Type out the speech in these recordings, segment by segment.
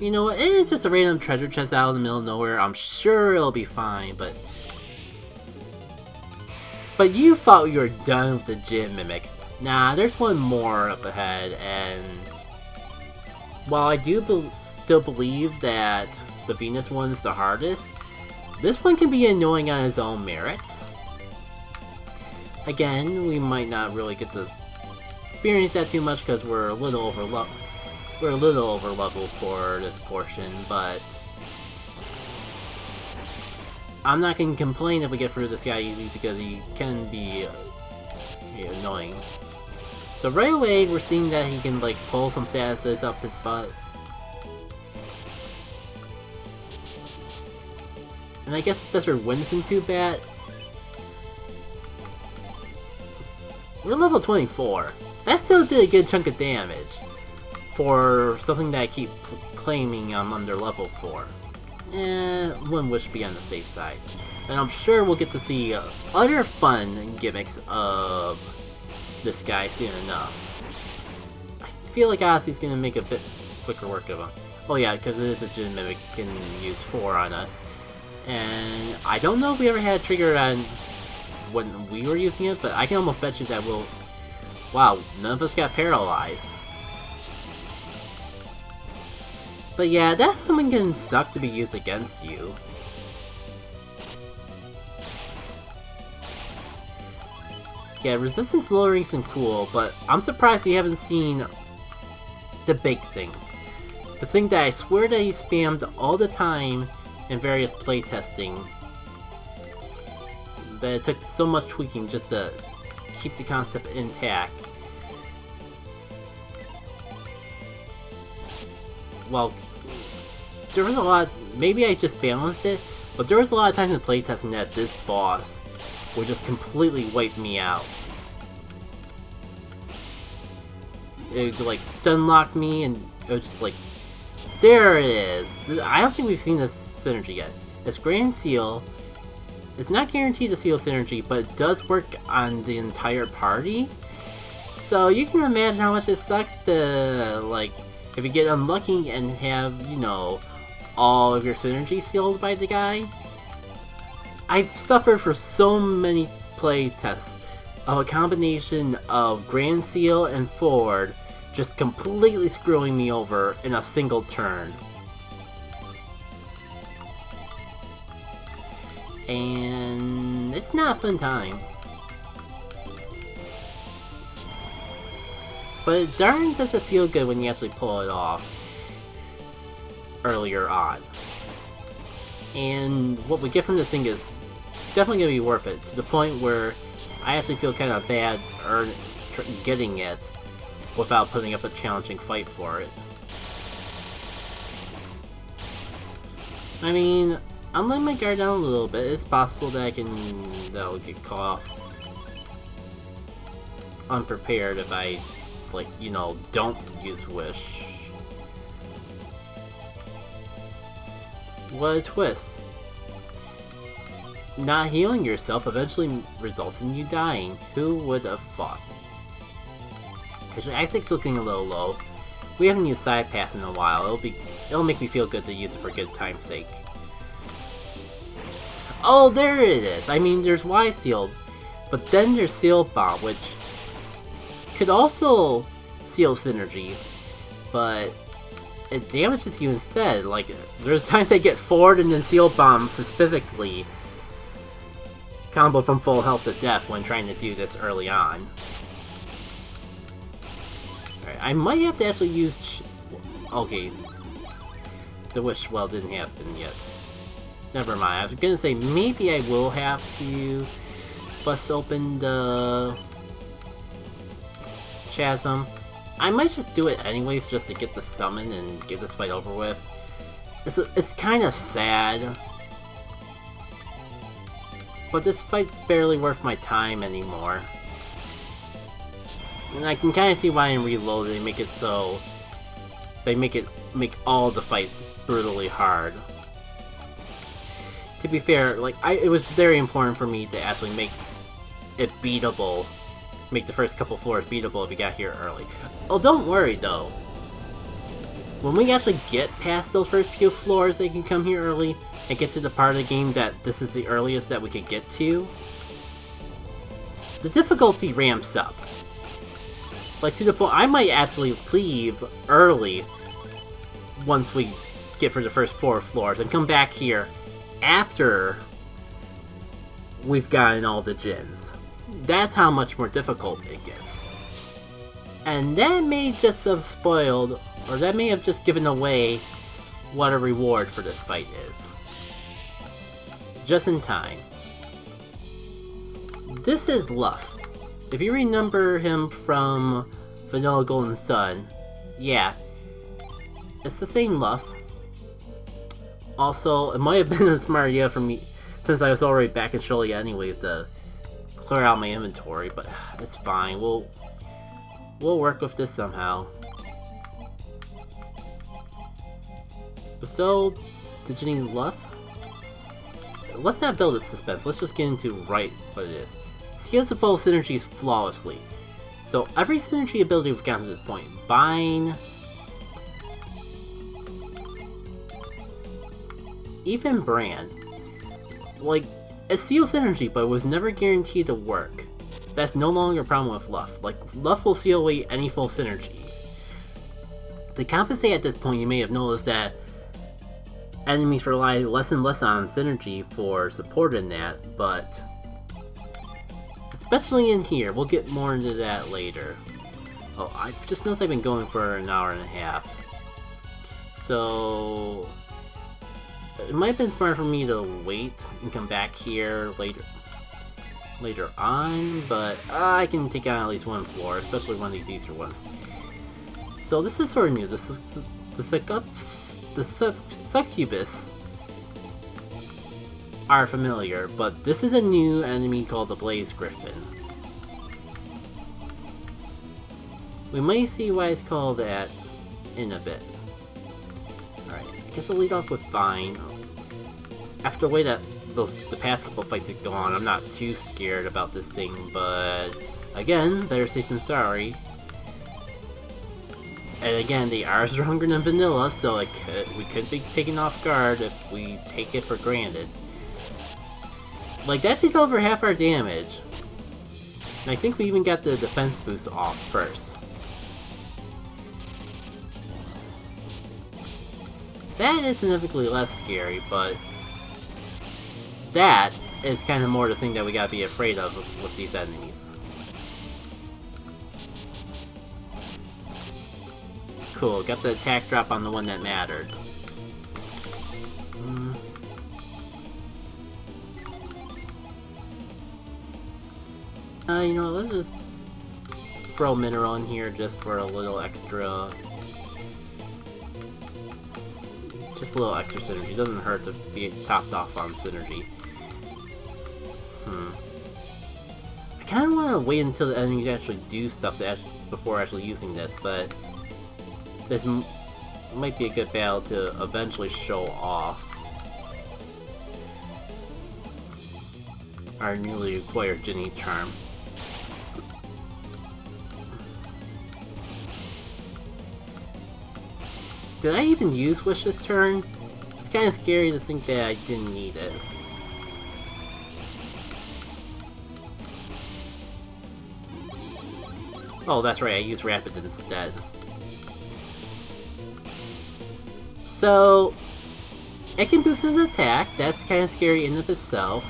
You know what, it is just a random treasure chest out in the middle of nowhere. I'm sure it'll be fine, but you thought you were done with the Djinn Mimic. Nah, there's one more up ahead, and while I do still believe that the Venus one is the hardest, this one can be annoying on its own merits. Again, we might not really get to experience that too much because we're a little over leveled for this portion, but I'm not going to complain if we get through this guy easy because he can be annoying. So right away, we're seeing that he can like pull some statuses up his butt. And I guess that's where Winston too bad. We're level 24. That still did a good chunk of damage for something that I keep claiming I'm under level for. One wish to be on the safe side. And I'm sure we'll get to see other fun gimmicks of this guy soon enough. I feel like Odyssey's gonna make a bit quicker work of him. Oh yeah, because it is a Djinn Mimic, can use 4 on us. And I don't know if we ever had a trigger on when we were using it, but I can almost bet you that we'll... Wow, none of us got paralyzed. But yeah, that summon can suck to be used against you. Yeah, resistance lowering seems cool, but I'm surprised we haven't seen the big thing. The thing that I swear that he spammed all the time in various playtesting. That it took so much tweaking just to keep the concept intact. Well, there was a lot, maybe I just balanced it, but there was a lot of times in playtesting that this boss would just completely wipe me out. It would like stun lock me and it was just like, there it is! I don't think we've seen this synergy yet. This Grand Seal is not guaranteed to seal synergy, but it does work on the entire party. So you can imagine how much it sucks to, like, if you get unlucky and have, you know, all of your synergy sealed by the guy. I've suffered for so many play tests of a combination of Grand Seal and Forward just completely screwing me over in a single turn. And it's not a fun time. But darn does it feel good when you actually pull it off earlier on. And what we get from this thing is definitely going to be worth it, to the point where I actually feel kind of bad getting it without putting up a challenging fight for it. I mean, I'm letting my guard down a little bit. It's possible that that'll get caught off unprepared if I, like, you know, don't use Wish. What a twist. Not healing yourself eventually results in you dying. Who would have thought? Actually, Isaac's looking a little low. We haven't used Side Pass in a while. It'll make me feel good to use it for good time's sake. Oh, there it is! I mean, there's Y Sealed, but then there's Seal Bomb, which could also seal synergy, but it damages you instead. Like, there's times they get Forward and then Seal Bomb specifically combo from full health to death when trying to do this early on. Alright, I might have to actually use... Okay. The Wish Well didn't happen yet. Never mind, I was gonna say maybe I will have to bust open the Chasm. I might just do it anyways just to get the summon and get this fight over with. It's kind of sad, but this fight's barely worth my time anymore. And I can kind of see why in Reloaded they make it so they make all the fights brutally hard. To be fair, like, it was very important for me to actually make it beatable. Make the first couple floors beatable if you got here early. Oh, don't worry though. when we actually get past those first few floors, they can come here early and get to the part of the game that this is the earliest that we could get to. The difficulty ramps up. Like, to the point, I might actually leave early once we get for the first 4 floors and come back here after we've gotten all the Djinns. That's how much more difficult it gets. And that may just have spoiled, or that may have just given away what a reward for this fight is. Just in time. This is Luff. If you remember him from Vanilla Golden Sun, yeah, it's the same Luff. Also, it might have been a smart idea for me, since I was already back in Sholia anyways, to clear out my inventory, but it's fine. We'll work with this somehow. But still, Djinn Luff? Let's not build a suspense, let's just get into right what it is. Scales the full synergies flawlessly. So every synergy ability we've gotten to this point, Bind, even Brand, like, it seals synergy, but it was never guaranteed to work. That's no longer a problem with Luff. Like, Luff will seal away any full synergy. To compensate at this point, you may have noticed that enemies rely less and less on synergy for support in that, but especially in here, we'll get more into that later. Oh, I just know they've been going for an hour and a half. So it might have been smart for me to wait and come back here later on, but I can take out at least one floor, especially one of these easier ones. So this is sort of new. The succubus are familiar, but this is a new enemy called the Blaze Griffin. We might see why it's called that in a bit. Alright, I guess I'll lead off with Vine. After the way that the past couple fights have gone, I'm not too scared about this thing, but again, better safe than sorry. And again, they are stronger than vanilla, so we could be taken off guard if we take it for granted. Like, that did over half our damage. And I think we even got the defense boost off first. That is significantly less scary, but that is kind of more the thing that we gotta be afraid of with these enemies. Cool, got the attack drop on the one that mattered. You know, let's just throw mineral in here just for a little extra. Just a little extra synergy. Doesn't hurt to be topped off on synergy. I kind of want to wait until the enemies actually do stuff before actually using this, but this might be a good battle to eventually show off our newly acquired Djinn charm. Did I even use Wish this turn? It's kind of scary to think that I didn't need it. Oh, that's right, I used Rapid instead. So, it can boost his attack, that's kind of scary in and of itself.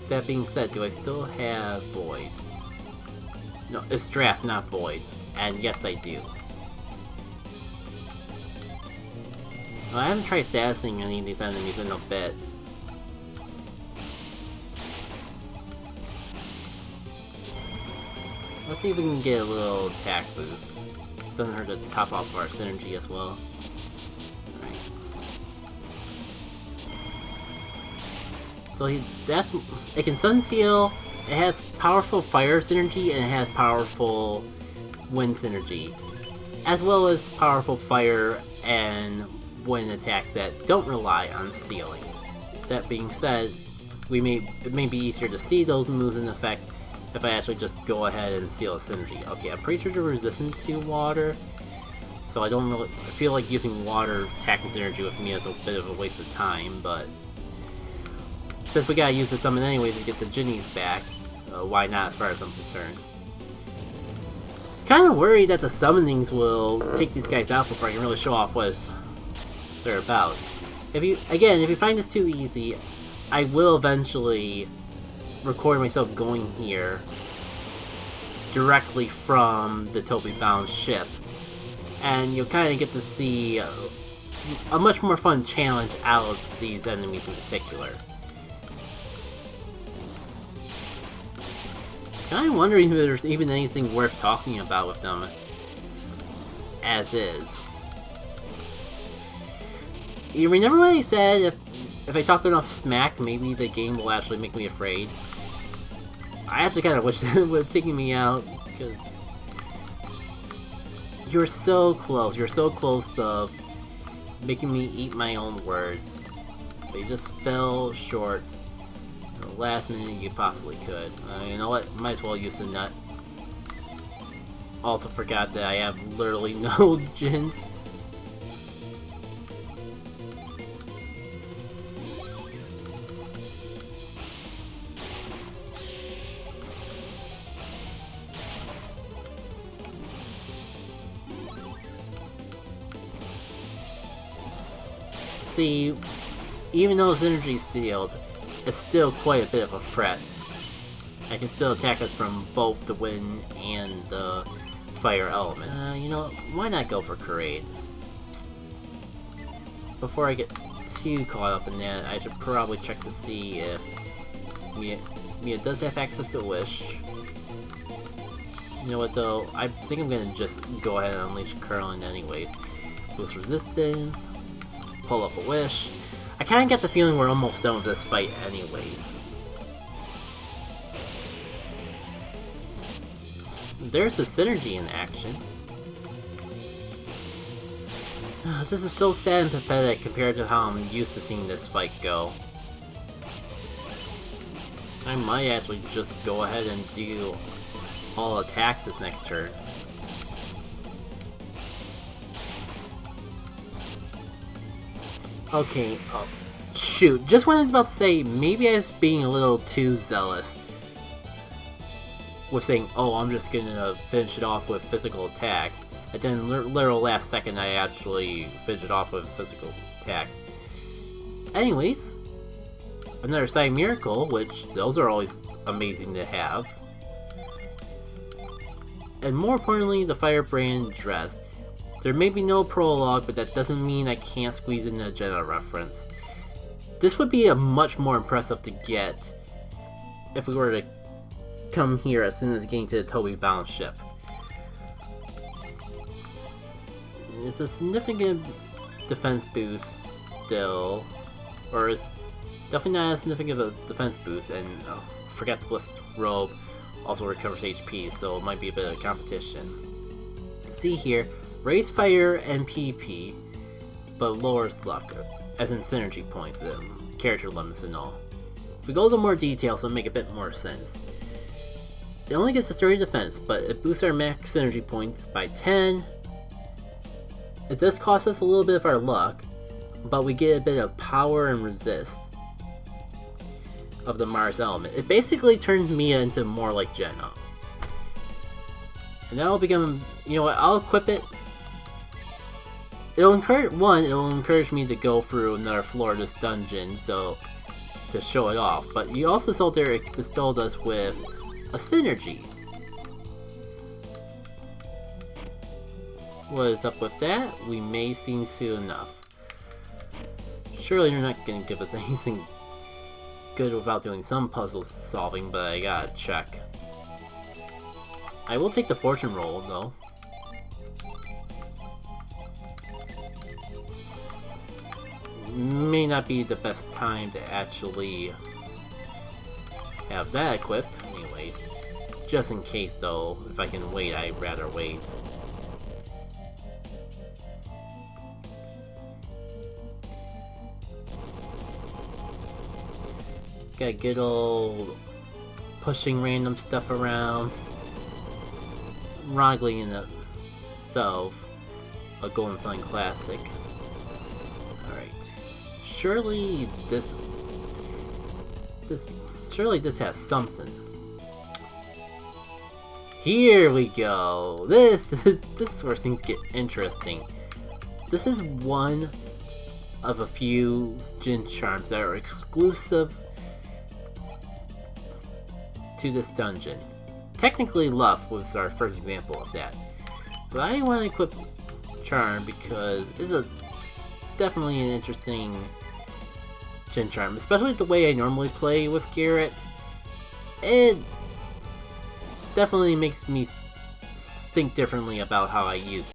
That being said, do I still have Void? No, it's Draft, not Void. And yes, I do. Well, I haven't tried statusing any of these enemies in a bit. Let's see if we can get a little attack boost. Doesn't hurt to top off our synergy as well. So it can Sun Seal, it has powerful fire synergy, and it has powerful wind synergy. As well as powerful fire and wind attacks that don't rely on sealing. That being said, it may be easier to see those moves in effect if I actually just go ahead and seal a synergy. Okay, I'm pretty sure they're resistant to water, so I feel like using water attacking synergy with me is a bit of a waste of time, but since we gotta use the summon anyways to get the Djinnies back, why not as far as I'm concerned. Kinda worried that the summonings will take these guys out before I can really show off what they're about. If you find this too easy, I will eventually record myself going here directly from the Toby bound ship, and you'll kind of get to see a much more fun challenge out of these enemies in particular. I'm wondering if there's even anything worth talking about with them as is. You remember when I said if I talk enough smack, maybe the game will actually make me afraid? I actually kind of wish it would have taken me out, because you're so close to making me eat my own words. They just fell short the last minute you possibly could. You know what? Might as well use the nut. Also forgot that I have literally no Djinns. See, even though this energy is sealed, it's still quite a bit of a threat. I can still attack us from both the wind and the fire elements. You know, why not go for Parade? Before I get too caught up in that, I should probably check to see if Mia does have access to Wish. You know what though, I think I'm gonna just go ahead and unleash Curlin anyways. Boost resistance, pull up a Wish. I kinda get the feeling we're almost done with this fight anyways. There's the synergy in action. This is so sad and pathetic compared to how I'm used to seeing this fight go. I might actually just go ahead and do all attacks this next turn. Okay, oh, shoot, just when I was about to say, maybe I was being a little too zealous with saying, oh, I'm just gonna finish it off with physical attacks, and then literal last second I actually finish it off with physical attacks. Anyways, another side miracle, which those are always amazing to have. And more importantly, the Firebrand dress. There may be no prologue, but that doesn't mean I can't squeeze in a Jenna reference. This would be a much more impressive to get if we were to come here as soon as getting to the Toby bound ship. It's a significant defense boost still, or is definitely not as significant of a defense boost, and forget the Ballistic Robe also recovers HP, so it might be a bit of competition. See here, raise fire and PP, but lowers luck, as in synergy points and character limits and all. If we go into more details, it'll make a bit more sense. It only gets a 30 defense, but it boosts our max synergy points by 10. It does cost us a little bit of our luck, but we get a bit of power and resist of the Mars element. It basically turns Mia into more like Jenna. And that'll become, you know what, I'll equip it. It'll encourage me to go through another floor of this dungeon, so to show it off. But you also saw there it bestowed us with a synergy. What is up with that? We may see soon enough. Surely they're not gonna give us anything good without doing some puzzle solving, but I gotta check. I will take the fortune roll though. May not be the best time to actually have that equipped. Anyways, just in case though, if I can wait, I'd rather wait. Got good old pushing random stuff around. Ironically in itself, a Golden Sun classic. Alright. Surely this has something. Here we go. This is where things get interesting. This is one of a few Djinn charms that are exclusive to this dungeon. Technically, Luff was our first example of that, but I want to equip Charm because it's definitely an interesting Djinn charm, especially the way I normally play with Garrett. It definitely makes me think differently about how I use